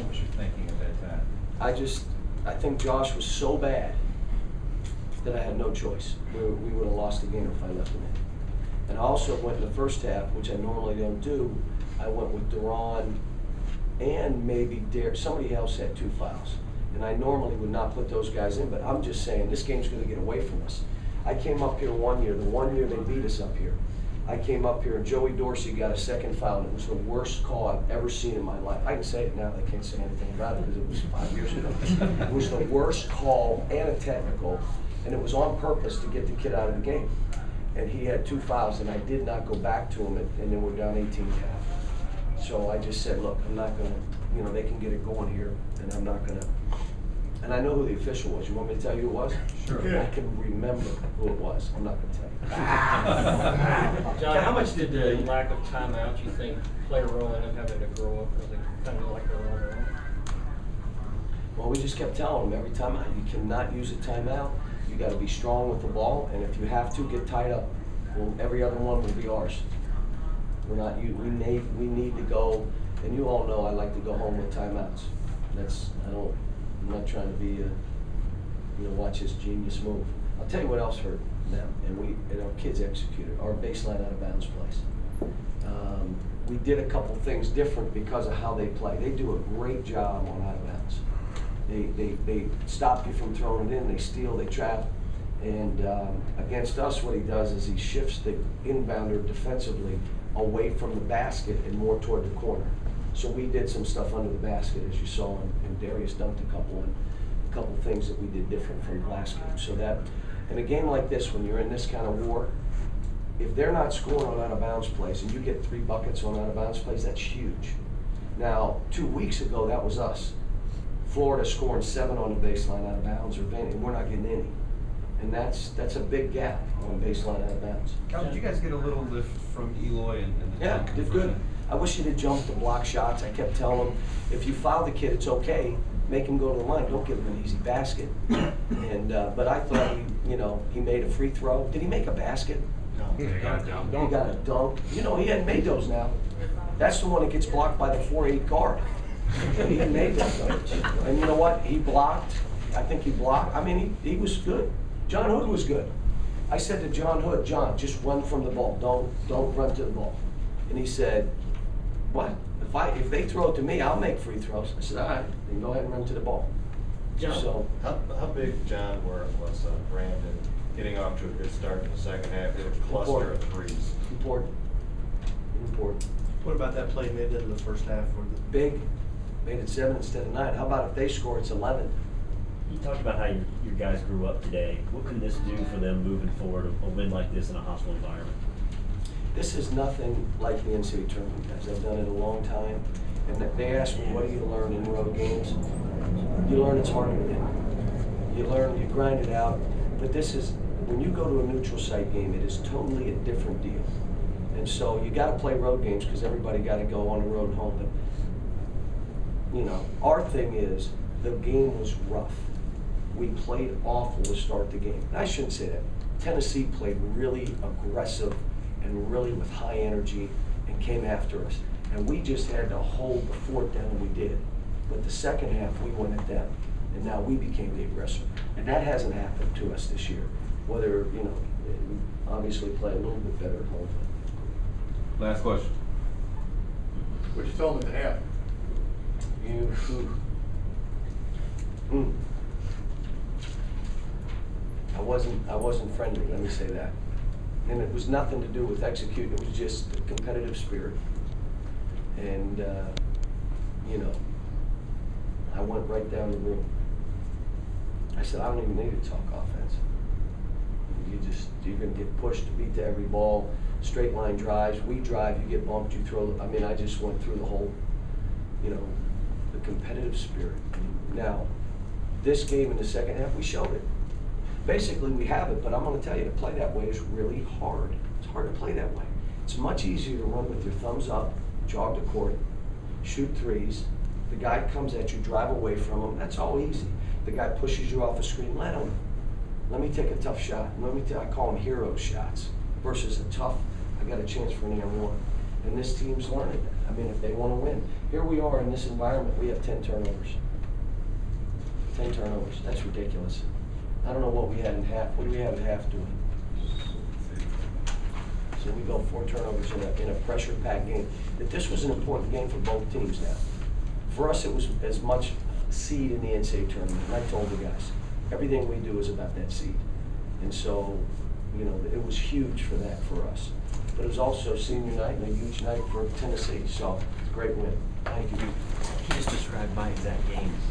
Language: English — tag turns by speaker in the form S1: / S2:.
S1: was your thinking at that time?
S2: I think Josh was so bad that I had no choice. We would have lost the game if I left him in. And I also went in the first half, which I normally don't do. I went with Duran and maybe somebody else had 2 fouls. And I normally would not put those guys in, but I'm just saying this game's going to get away from us. I came up here one year, the one year they beat us up here. I came up here and Joey Dorsey got a second foul, and it was the worst call I've ever seen in my life. I can say it now, they can't say anything about it because it was 5 years ago. It was the worst call and a technical, and it was on purpose to get the kid out of the game. And he had 2 fouls, and I did not go back to him, and then we're down 18-0. So I just said, look, I'm not going to, they can get it going here, and I'm not going to. And I know who the official was. You want me to tell you who it was?
S1: Sure.
S2: I can remember who it was. I'm not going to tell you.
S3: John, how much did the lack of timeouts you think play a role in them having to grow up because they kind of like they're on their own?
S2: Well, we just kept telling them every time out, you cannot use a timeout. You got to be strong with the ball, and if you have to, get tied up. Well, every other one will be ours. We're not. We need to go, and you all know I like to go home with timeouts. I'm not trying to be watch this genius move. I'll tell you what else hurt them, and our kids executed our baseline out of bounds plays. We did a couple things different because of how they play. They do a great job on out of bounds. They stop you from throwing it in. They steal. They trap. And against us, what he does is he shifts the inbounder defensively away from the basket and more toward the corner. So we did some stuff under the basket, as you saw, and Darius dunked a couple things that we did different from the last game. So that, in a game like this, when you're in this kind of war, if they're not scoring on out of bounds plays and you get 3 buckets on out of bounds plays, that's huge. Now, 2 weeks ago, that was us. Florida scoring 7 on the baseline out of bounds, and we're not getting any. And that's a big gap on baseline out of bounds.
S1: Cal, did you guys get a little lift from Eloy and the
S2: Yeah, did good. I wish he'd have jumped the block shots. I kept telling him, if you foul the kid, it's okay. Make him go to the line. Don't give him an easy basket. And but I thought he made a free throw. Did he make a basket?
S3: No.
S2: He got a dunk. He hadn't made those now. That's the one that gets blocked by the 4'8" guard. He hadn't made that dunk. And you know what? He blocked. I think he blocked. I mean, he was good. John Hood was good. I said to John Hood, John, just run from the ball. Don't run to the ball. And he said, what? If they throw it to me, I'll make free throws. I said, all right, then go ahead and run to the ball.
S3: John,
S2: So
S4: How big, John, was Brandon getting off to a good start in the second half? It was a cluster of threes.
S2: important.
S5: What about that play made into the first half?
S2: Big, made it 7 instead of 9. How about if they score, it's 11?
S6: You talked about how your guys grew up today. What can this do for them moving forward, a win like this in a hostile environment?
S2: This is nothing like the NCAA tournament, guys. I've done it a long time. And they ask me, what do you learn in road games? You learn it's hard to win. You learn, you grind it out. But this is, when you go to a neutral site game, it is totally a different deal. And so you got to play road games because everybody got to go on the road home. But, our thing is the game was rough. We played awful to start the game. And I shouldn't say that. Tennessee played really aggressive and really with high energy and came after us. And we just had to hold the fort down, and we did. But the second half, we went at them. And now we became the aggressor. And that hasn't happened to us this year. Whether, we obviously play a little bit better at home.
S1: Last question.
S7: What you told him at the half?
S2: I wasn't friendly, let me say that. And it was nothing to do with executing, it was just a competitive spirit. And, I went right down the room. I said, I don't even need to talk offense. You're gonna get pushed to beat to every ball, straight line drives, we drive, you get bumped, you throw, I just went through the whole, the competitive spirit. Now, this game in the second half, we showed it. Basically, we have it, but I'm going to tell you, to play that way is really hard. It's hard to play that way. It's much easier to run with your thumbs up, jog the court, shoot threes. The guy comes at you, drive away from him. That's all easy. The guy pushes you off a screen, let him. Let me take a tough shot. I call them hero shots versus a tough, I got a chance for an air one. And this team's learning that. I mean, if they wanna win. Here we are in this environment, we have 10 turnovers. 10 turnovers, that's ridiculous. I don't know what we had in half, what do we have at half doing? So we go 4 turnovers in a pressure-packed game. That this was an important game for both teams now. For us, it was as much seed in the NCAA tournament, and I told the guys, everything we do is about that seed. And so, you know, it was huge for that for us. But it was also senior night and a huge night for Tennessee, so it's a great win. Thank you.
S6: Can you just describe my exact games?